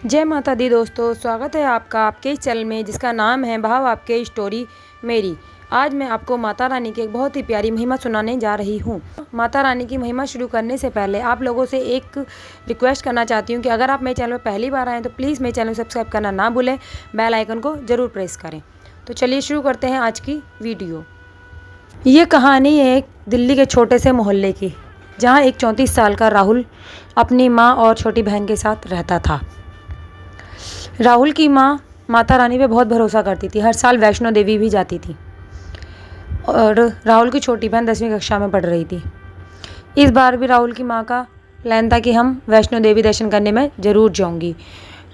जय माता दी दोस्तों, स्वागत है आपका आपके इस चैनल में जिसका नाम है भाव आपके स्टोरी मेरी। आज मैं आपको माता रानी की एक बहुत ही प्यारी महिमा सुनाने जा रही हूँ। माता रानी की महिमा शुरू करने से पहले आप लोगों से एक रिक्वेस्ट करना चाहती हूँ कि अगर आप मेरे चैनल में पहली बार आएँ तो प्लीज़ मेरे चैनल को सब्सक्राइब करना ना भूलें, बेल आइकन को ज़रूर प्रेस करें। तो चलिए शुरू करते हैं आज की वीडियो। ये कहानी है एक दिल्ली के छोटे से मोहल्ले की, जहाँ एक 34 साल का राहुल अपनी माँ और छोटी बहन के साथ रहता था। राहुल की माँ माता रानी पे बहुत भरोसा करती थी, हर साल वैष्णो देवी भी जाती थी। और राहुल की छोटी बहन 10वीं कक्षा में पढ़ रही थी। इस बार भी राहुल की माँ का प्लान था कि हम वैष्णो देवी दर्शन करने में ज़रूर जाऊंगी।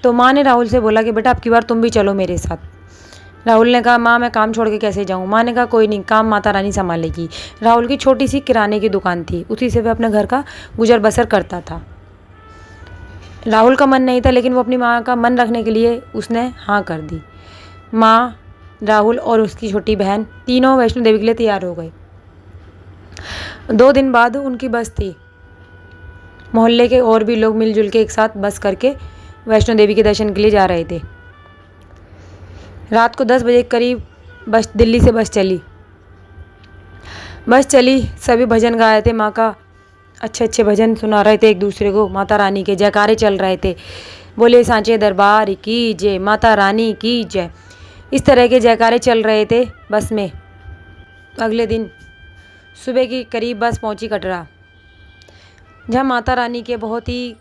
तो माँ ने राहुल से बोला कि बेटा अब की बार तुम भी चलो मेरे साथ। राहुल ने कहा माँ मैं काम छोड़ के कैसे जाऊँ। माँ ने कहा कोई नहीं, काम माता रानी संभालेगी। राहुल की छोटी सी किराने की दुकान थी, उसी से वह अपने घर का गुजर बसर करता था। राहुल का मन नहीं था, लेकिन वो अपनी माँ का मन रखने के लिए उसने हाँ कर दी। माँ, राहुल और उसकी छोटी बहन तीनों वैष्णो देवी के लिए तैयार हो गए। 2 दिन बाद उनकी बस थी। मोहल्ले के और भी लोग मिलजुल के एक साथ बस करके वैष्णो देवी के दर्शन के लिए जा रहे थे। रात को 10 बजे करीब बस दिल्ली से बस चली। सभी भजन गा रहे थे, माँ का अच्छे अच्छे भजन सुना रहे थे एक दूसरे को। माता रानी के जयकारे चल रहे थे, बोले सांचे दरबार की जय, माता रानी की जय। इस तरह के जयकारे चल रहे थे बस में। अगले दिन सुबह की करीब बस पहुंची कटरा, जहां माता रानी के बहुत ही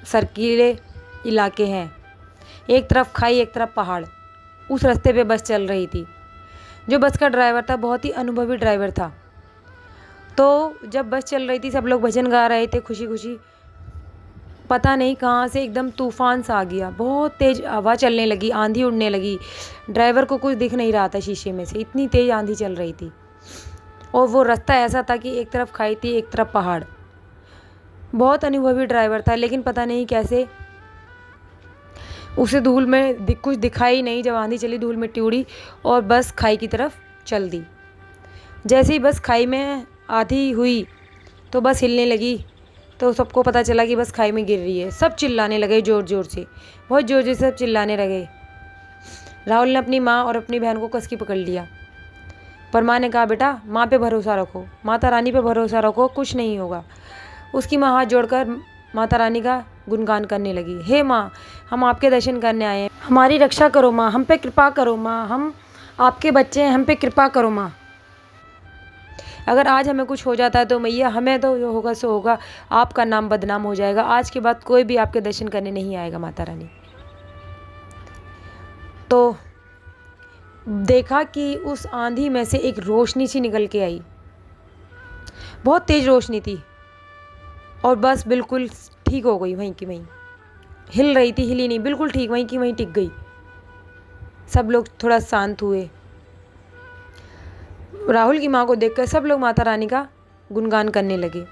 सर्कीले इलाके हैं। एक तरफ खाई, एक तरफ पहाड़। उस रास्ते पे बस चल रही थी। जो बस का ड्राइवर था बहुत ही अनुभवी ड्राइवर था। तो जब बस चल रही थी सब लोग भजन गा रहे थे खुशी खुशी। पता नहीं कहाँ से एकदम तूफान सा आ गया, बहुत तेज़ हवा चलने लगी, आंधी उड़ने लगी। ड्राइवर को कुछ दिख नहीं रहा था शीशे में से, इतनी तेज़ आंधी चल रही थी। और वो रास्ता ऐसा था कि एक तरफ खाई थी, एक तरफ पहाड़। बहुत अनुभवी ड्राइवर था, लेकिन पता नहीं कैसे उसे धूल में कुछ दिखाई नहीं। जब आंधी चली धूल मिट्टी उड़ी और बस खाई की तरफ चल दी। जैसे ही बस खाई में आधी हुई तो बस हिलने लगी। तो सबको पता चला कि बस खाई में गिर रही है। सब चिल्लाने लगे ज़ोर ज़ोर से, बहुत ज़ोर से सब चिल्लाने लगे। राहुल ने अपनी माँ और अपनी बहन को कस के पकड़ लिया, पर माँ ने कहा बेटा माँ पे भरोसा रखो, माता रानी पे भरोसा रखो, कुछ नहीं होगा। उसकी माँ हाथ जोड़कर माता रानी का गुणगान करने लगी। हे माँ, हम आपके दर्शन करने आए हैं, हमारी रक्षा करो माँ, हम पे कृपा करो माँ, हम आपके बच्चे हैं, हम पे कृपा करो माँ। अगर आज हमें कुछ हो जाता है तो मैया हमें तो जो होगा सो होगा, आपका नाम बदनाम हो जाएगा। आज के बाद कोई भी आपके दर्शन करने नहीं आएगा माता रानी। तो देखा कि उस आंधी में से एक रोशनी सी निकल के आई, बहुत तेज रोशनी थी। और बस बिल्कुल ठीक हो गई, वहीं की वहीं हिल रही थी, हिली नहीं, बिल्कुल ठीक वहीं की वहीं टिक गई। सब लोग थोड़ा शांत हुए। राहुल की माँ को देखकर सब लोग माता रानी का गुणगान करने लगे।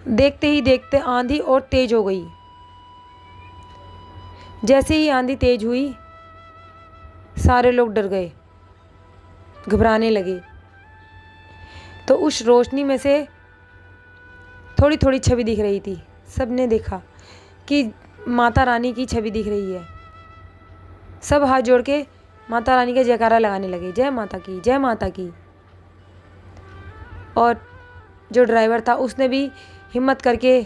देखते ही देखते आंधी और तेज हो गई। जैसे ही आंधी तेज हुई सारे लोग डर गए, घबराने लगे। तो उस रोशनी में से थोड़ी थोड़ी छवि दिख रही थी। सबने देखा कि माता रानी की छवि दिख रही है। सब हाथ जोड़ के माता रानी का जयकारा लगाने लगे, जय माता की, जय माता की। और जो ड्राइवर था उसने भी हिम्मत करके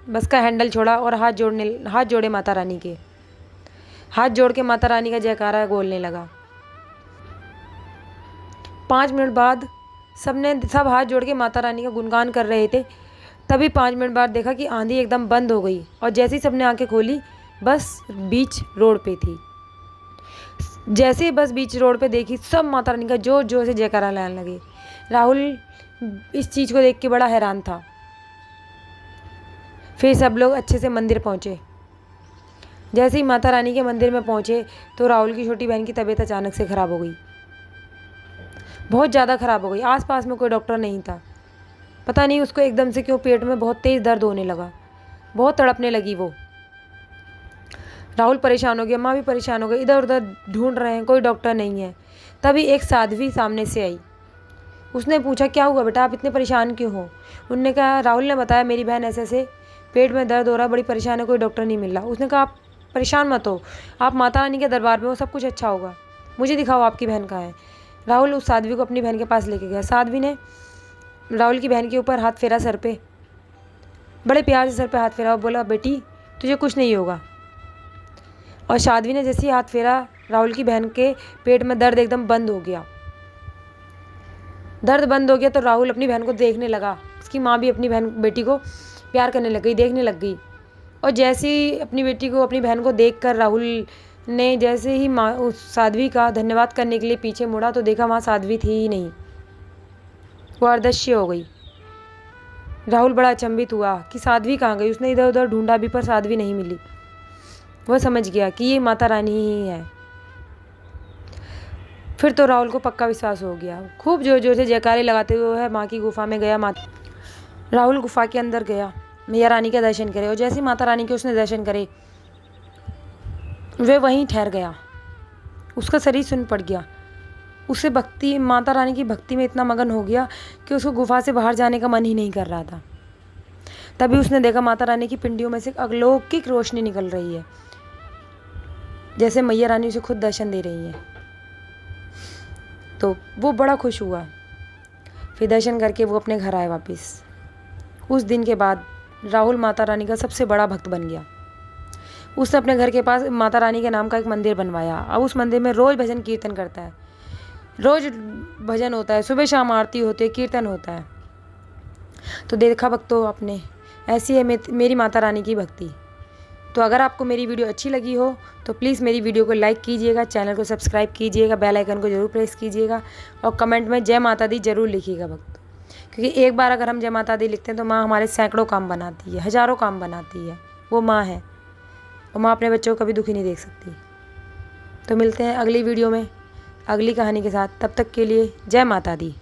बस का हैंडल छोड़ा और हाथ जोड़े माता रानी के। हाथ जोड़ के माता रानी का जयकारा बोलने लगा। 5 मिनट बाद सब हाथ जोड़ के माता रानी का गुणगान कर रहे थे। तभी 5 मिनट बाद देखा कि आंधी एकदम बंद हो गई। और जैसे ही सबने आंखें खोली बस बीच रोड पे थी। जैसे ही बस बीच रोड पे देखी सब माता रानी का जोर जोर से जयकारा लगाने लगे। राहुल इस चीज़ को देख के बड़ा हैरान था। फिर सब लोग अच्छे से मंदिर पहुँचे। जैसे ही माता रानी के मंदिर में पहुँचे तो राहुल की छोटी बहन की तबीयत अचानक से ख़राब हो गई, बहुत ज़्यादा ख़राब हो गई। आसपास में कोई डॉक्टर नहीं था। पता नहीं उसको एकदम से क्यों पेट में बहुत तेज़ दर्द होने लगा, बहुत तड़पने लगी वो। राहुल परेशान हो गया, माँ भी परेशान हो गई, इधर उधर ढूंढ रहे हैं, कोई डॉक्टर नहीं है। तभी एक साध्वी सामने से आई। उसने पूछा क्या हुआ बेटा, आप इतने परेशान क्यों हो। उनने कहा, राहुल ने बताया मेरी बहन ऐसे ऐसे पेट में दर्द हो रहा है, बड़ी परेशान है, कोई डॉक्टर नहीं मिल रहा। उसने कहा आप परेशान मत हो, आप माता रानी के दरबार में हो, सब कुछ अच्छा होगा। मुझे दिखाओ आपकी बहन कहाँ है। राहुल उस साध्वी को अपनी बहन के पास लेके गया। साध्वी ने राहुल की बहन के ऊपर हाथ फेरा सर पे, बड़े प्यार से सर पे हाथ फेरा और बोला बेटी तुझे कुछ नहीं होगा। और साध्वी ने जैसे ही हाथ फेरा, राहुल की बहन के पेट में दर्द एकदम बंद हो गया। दर्द बंद हो गया तो राहुल अपनी बहन को देखने लगा। उसकी माँ भी अपनी बहन बेटी को प्यार करने लग गई, देखने लग गई। और जैसे ही अपनी बेटी को, अपनी बहन को देखकर राहुल ने जैसे ही माँ उस साध्वी का धन्यवाद करने के लिए पीछे मुड़ा तो देखा वहाँ साध्वी थी ही नहीं, वो अदृश्य हो गई। राहुल बड़ा अचंभित हुआ कि साध्वी कहाँ गई। उसने इधर उधर ढूंढा भी पर साध्वी नहीं मिली। वह समझ गया कि ये माता रानी ही है। फिर तो राहुल को पक्का विश्वास हो गया। खूब जोर जोर से जयकारे लगाते हुए वह माँ की गुफा में गया। राहुल गुफा के अंदर गया, मैया रानी के दर्शन करे। और जैसे माता रानी के उसने दर्शन करे, वह वहीं ठहर गया। उसका शरीर सुन्न पड़ गया। उसे भक्ति, माता रानी की भक्ति में इतना मगन हो गया कि उसको गुफा से बाहर जाने का मन ही नहीं कर रहा था। तभी उसने देखा माता रानी की पिंडियों में से अलौकिक रोशनी निकल रही है, जैसे मैया रानी उसे खुद दर्शन दे रही है। तो वो बड़ा खुश हुआ। फिर दर्शन करके वो अपने घर आए वापस। उस दिन के बाद राहुल माता रानी का सबसे बड़ा भक्त बन गया। उसने अपने घर के पास माता रानी के नाम का एक मंदिर बनवाया। अब उस मंदिर में रोज़ भजन कीर्तन करता है। रोज़ भजन होता है, सुबह शाम आरती होती है, कीर्तन होता है। तो देखा भक्तों आपने, ऐसी है मेरी माता रानी की भक्ति। तो अगर आपको मेरी वीडियो अच्छी लगी हो तो प्लीज़ मेरी वीडियो को लाइक कीजिएगा, चैनल को सब्सक्राइब कीजिएगा, बेल आइकन को ज़रूर प्रेस कीजिएगा और कमेंट में जय माता दी ज़रूर लिखिएगा भक्तों। क्योंकि एक बार अगर हम जय माता दी लिखते हैं तो माँ हमारे सैकड़ों काम बनाती है, हज़ारों काम बनाती है। वो माँ है और माँ अपने बच्चों को कभी दुखी नहीं देख सकती। तो मिलते हैं अगली वीडियो में अगली कहानी के साथ। तब तक के लिए जय माता दी।